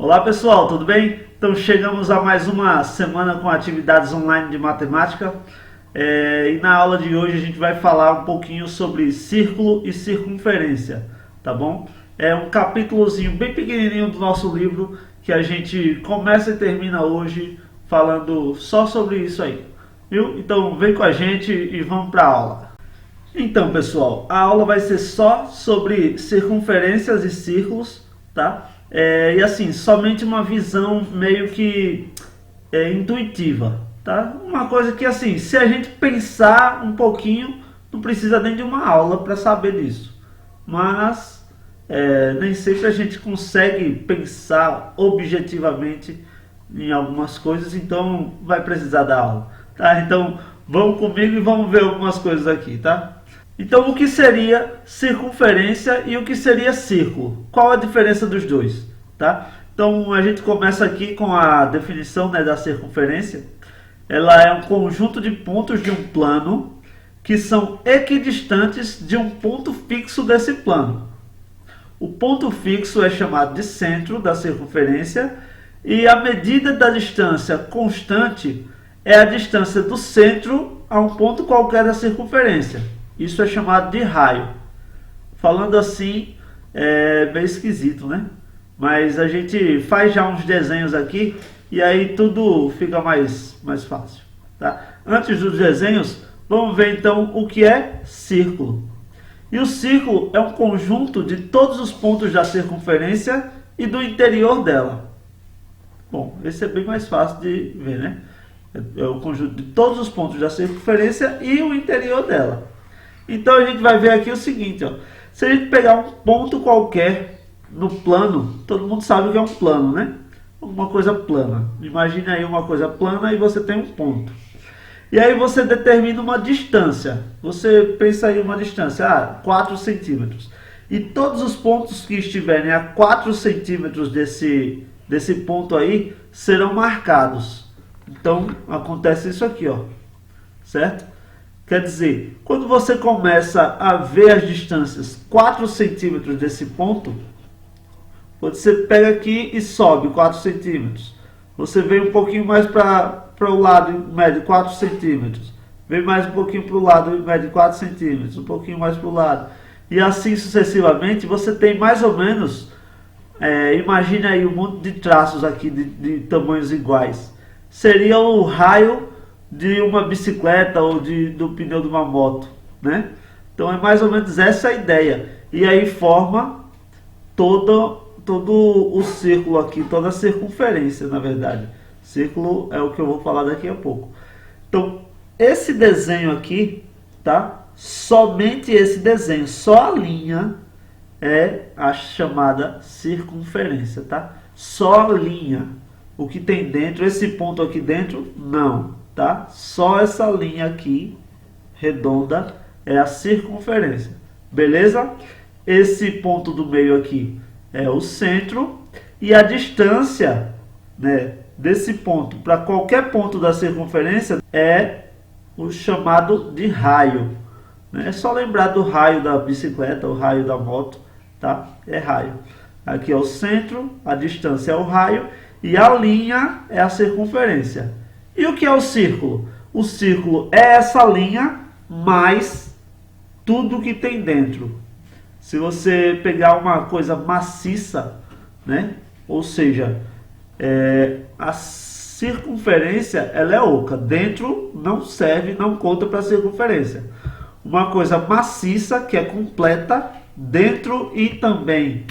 Olá pessoal, tudo bem? Então chegamos a mais uma semana com atividades online de matemática e na aula de hoje a gente vai falar um pouquinho sobre círculo e circunferência, tá bom? É um capítulozinho bem pequenininho do nosso livro que a gente começa e termina hoje falando só sobre isso aí, viu? Então vem com a gente e vamos para a aula. Então pessoal, a aula vai ser só sobre circunferências e círculos, tá? E assim, somente uma visão meio que intuitiva, tá? Uma coisa que assim, se a gente pensar um pouquinho, não precisa nem de uma aula para saber disso. Mas nem sempre a gente consegue pensar objetivamente em algumas coisas, então vai precisar da aula, tá? Então vamos comigo e vamos ver algumas coisas aqui, tá? Então o que seria circunferência e o que seria círculo? Qual a diferença dos dois? Tá? Então a gente começa aqui com a definição, né, da circunferência. Ela é um conjunto de pontos de um plano que são equidistantes de um ponto fixo desse plano. O ponto fixo é chamado de centro da circunferência e a medida da distância constante é a distância do centro a um ponto qualquer da circunferência. Isso é chamado de raio. Falando assim, é meio esquisito, né? Mas a gente faz já uns desenhos aqui e aí tudo fica mais fácil, tá? Antes dos desenhos, vamos ver então o que é círculo. E o círculo é um conjunto de todos os pontos da circunferência e do interior dela. Bom, esse é bem mais fácil de ver, né? É o conjunto de todos os pontos da circunferência e o interior dela. Então a gente vai ver aqui o seguinte, ó. Se a gente pegar um ponto qualquer no plano, todo mundo sabe o que é um plano, né? Uma coisa plana. Imagine aí uma coisa plana e você tem um ponto. E aí você determina uma distância. Você pensa aí uma distância, 4 centímetros. E todos os pontos que estiverem a 4 centímetros desse ponto aí serão marcados. Então acontece isso aqui, ó. Certo? Quer dizer, quando você começa a ver as distâncias 4 centímetros desse ponto, você pega aqui e sobe 4 centímetros. Você vem um pouquinho mais para o lado e mede 4 centímetros. Vem mais um pouquinho para o lado e mede 4 centímetros. Um pouquinho mais para o lado. E assim sucessivamente, você tem mais ou menos, imagine aí um monte de traços aqui de tamanhos iguais. Seria o raio de uma bicicleta ou do pneu de uma moto, né? Então é mais ou menos essa a ideia. E aí forma todo o círculo aqui, toda a circunferência, na verdade. Círculo é o que eu vou falar daqui a pouco. Então, esse desenho aqui, tá? Somente esse desenho, só a linha é a chamada circunferência, tá? Só a linha. O que tem dentro, esse ponto aqui dentro, não, tá? Só essa linha aqui, redonda, é a circunferência. Beleza? Esse ponto do meio aqui é o centro e a distância, né, desse ponto para qualquer ponto da circunferência é o chamado de raio. Né? É só lembrar do raio da bicicleta, o raio da moto, tá? É raio. Aqui é o centro, a distância é o raio e a linha é a circunferência. E o que é o círculo? O círculo é essa linha mais tudo que tem dentro. Se você pegar uma coisa maciça, né? Ou seja, a circunferência ela é oca. Dentro não serve, não conta para circunferência. Uma coisa maciça que é completa, dentro e também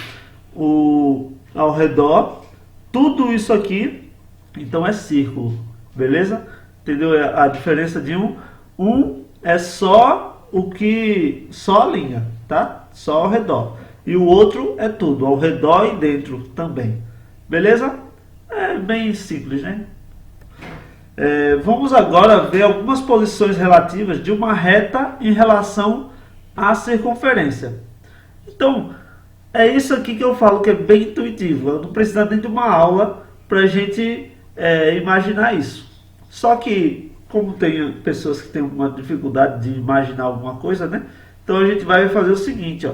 ao redor, tudo isso aqui, então é círculo. Beleza? Entendeu a diferença de um? Um é só só a linha, tá? Só ao redor. E o outro é tudo, ao redor e dentro também. Beleza? É bem simples, né? Vamos agora ver algumas posições relativas de uma reta em relação à circunferência. Então, é isso aqui que eu falo que é bem intuitivo. Eu não preciso nem de uma aula para a gente imaginar isso. Só que, como tem pessoas que têm uma dificuldade de imaginar alguma coisa, né? Então a gente vai fazer o seguinte, ó.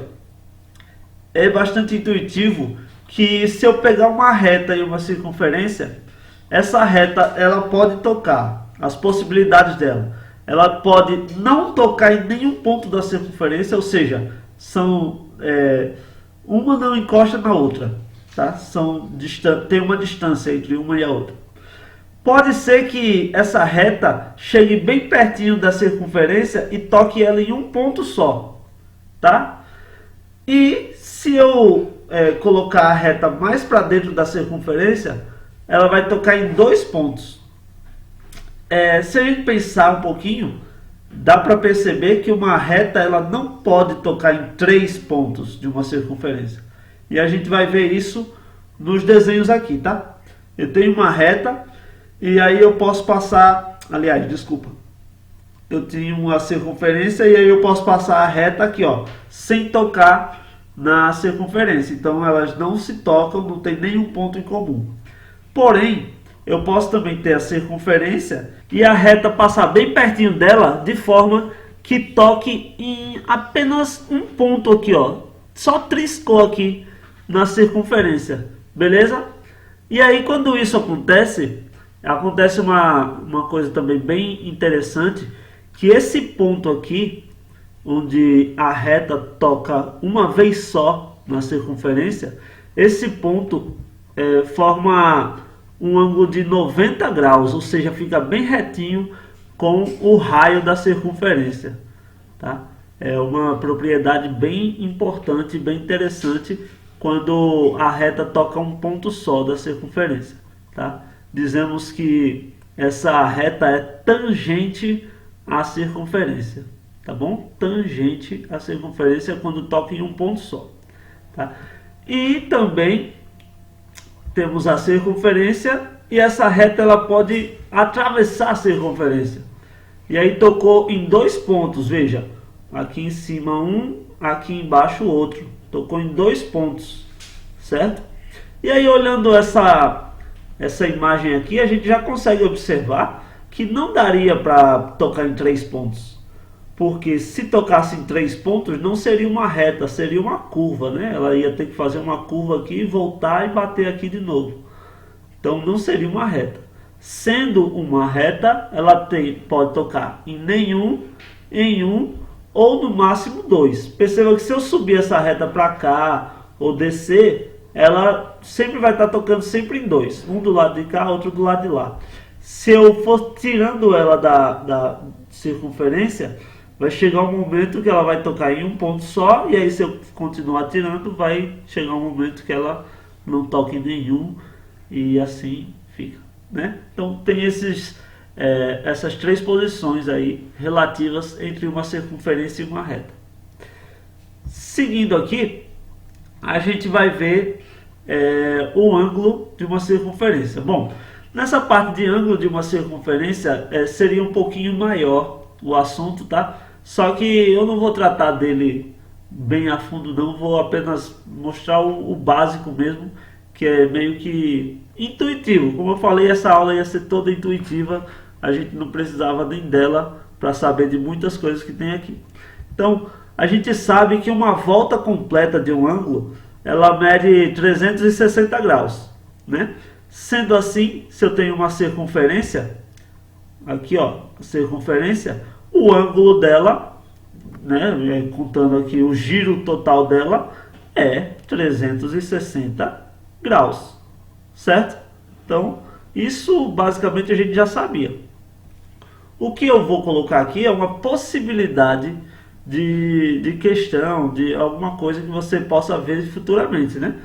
É bastante intuitivo que se eu pegar uma reta e uma circunferência, essa reta ela pode tocar, as possibilidades dela. Ela pode não tocar em nenhum ponto da circunferência, ou seja, uma não encosta na outra, tá? Tem uma distância entre uma e a outra. Pode ser que essa reta chegue bem pertinho da circunferência e toque ela em um ponto só, tá? E se eu colocar a reta mais para dentro da circunferência, ela vai tocar em dois pontos. Se a gente pensar um pouquinho, dá para perceber que uma reta ela não pode tocar em três pontos de uma circunferência. E a gente vai ver isso nos desenhos aqui, tá? Eu tenho uma reta e aí eu posso passar, eu tenho uma circunferência e aí eu posso passar a reta aqui, ó, sem tocar na circunferência. Então elas não se tocam, não tem nenhum ponto em comum. Porém, eu posso também ter a circunferência e a reta passar bem pertinho dela, de forma que toque em apenas um ponto aqui, ó. Só triscou aqui na circunferência, beleza? E aí quando isso acontece uma coisa também bem interessante, que esse ponto aqui, onde a reta toca uma vez só na circunferência, esse ponto forma um ângulo de 90 graus, ou seja, fica bem retinho com o raio da circunferência, tá? É uma propriedade bem importante, bem interessante, quando a reta toca um ponto só da circunferência, tá? Dizemos que essa reta é tangente à circunferência, tá bom? Tangente à circunferência quando toca em um ponto só, tá? E também temos a circunferência e essa reta ela pode atravessar a circunferência. E aí tocou em dois pontos, veja, aqui em cima um, aqui embaixo outro. Tocou em dois pontos, certo? E aí olhando essa imagem aqui, a gente já consegue observar que não daria para tocar em três pontos. Porque se tocasse em três pontos, não seria uma reta, seria uma curva, né? Ela ia ter que fazer uma curva aqui, voltar e bater aqui de novo. Então não seria uma reta. Sendo uma reta, ela pode tocar em nenhum, em um ou no máximo dois. Perceba que se eu subir essa reta para cá ou descer, ela sempre vai estar tocando sempre em dois. Um do lado de cá, outro do lado de lá. Se eu for tirando ela da circunferência, vai chegar um momento que ela vai tocar em um ponto só, e aí se eu continuar tirando, vai chegar um momento que ela não toca em nenhum, e assim fica, né? Então tem essas três posições aí relativas entre uma circunferência e uma reta. Seguindo aqui, a gente vai ver o ângulo de uma circunferência. Bom, nessa parte de ângulo de uma circunferência seria um pouquinho maior o assunto, tá? Só que eu não vou tratar dele bem a fundo não, vou apenas mostrar o básico mesmo, que é meio que intuitivo. Como eu falei, essa aula ia ser toda intuitiva, a gente não precisava nem dela para saber de muitas coisas que tem aqui. Então, a gente sabe que uma volta completa de um ângulo, ela mede 360 graus, né? Sendo assim, se eu tenho uma circunferência, aqui ó, circunferência, o ângulo dela, né, contando aqui o giro total dela, é 360 graus, certo? Então, isso basicamente a gente já sabia. O que eu vou colocar aqui é uma possibilidade de questão, de alguma coisa que você possa ver futuramente, né?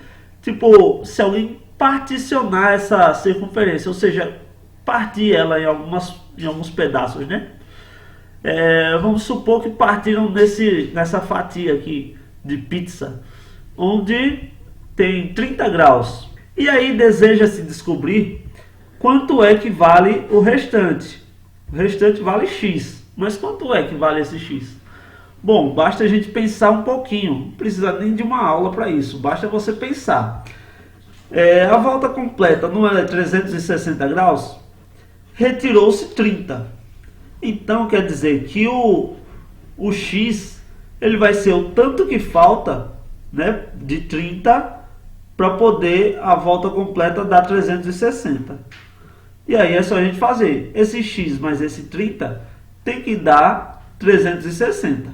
Tipo, se alguém particionar essa circunferência, ou seja, partir ela em alguns pedaços, né? Vamos supor que partiram nessa fatia aqui de pizza, onde tem 30 graus. E aí deseja-se descobrir quanto é que vale o restante. O restante vale X. Mas quanto é que vale esse X? Bom, basta a gente pensar um pouquinho. Não precisa nem de uma aula para isso. Basta você pensar. A volta completa não é 360 graus? Retirou-se 30. Então quer dizer que o X ele vai ser o tanto que falta, né, de 30 para poder a volta completa dar 360. E aí é só a gente fazer. Esse x mais esse 30 tem que dar 360.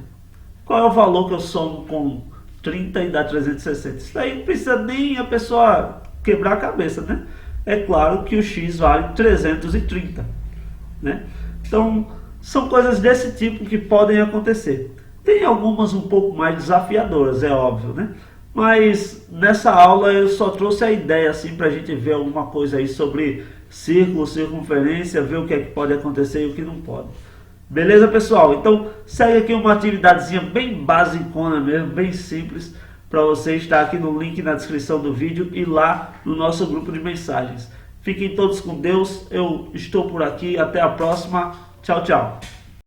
Qual é o valor que eu somo com 30 e dá 360? Isso daí não precisa nem a pessoa quebrar a cabeça, né? É claro que o x vale 330, né? Então, são coisas desse tipo que podem acontecer. Tem algumas um pouco mais desafiadoras, é óbvio, né? Mas nessa aula eu só trouxe a ideia assim para a gente ver alguma coisa aí sobre círculo, circunferência, ver o que é que pode acontecer e o que não pode. Beleza, pessoal? Então segue aqui uma atividadezinha bem basicona mesmo, bem simples, para você estar aqui no link na descrição do vídeo e lá no nosso grupo de mensagens. Fiquem todos com Deus, eu estou por aqui, até a próxima, tchau, tchau.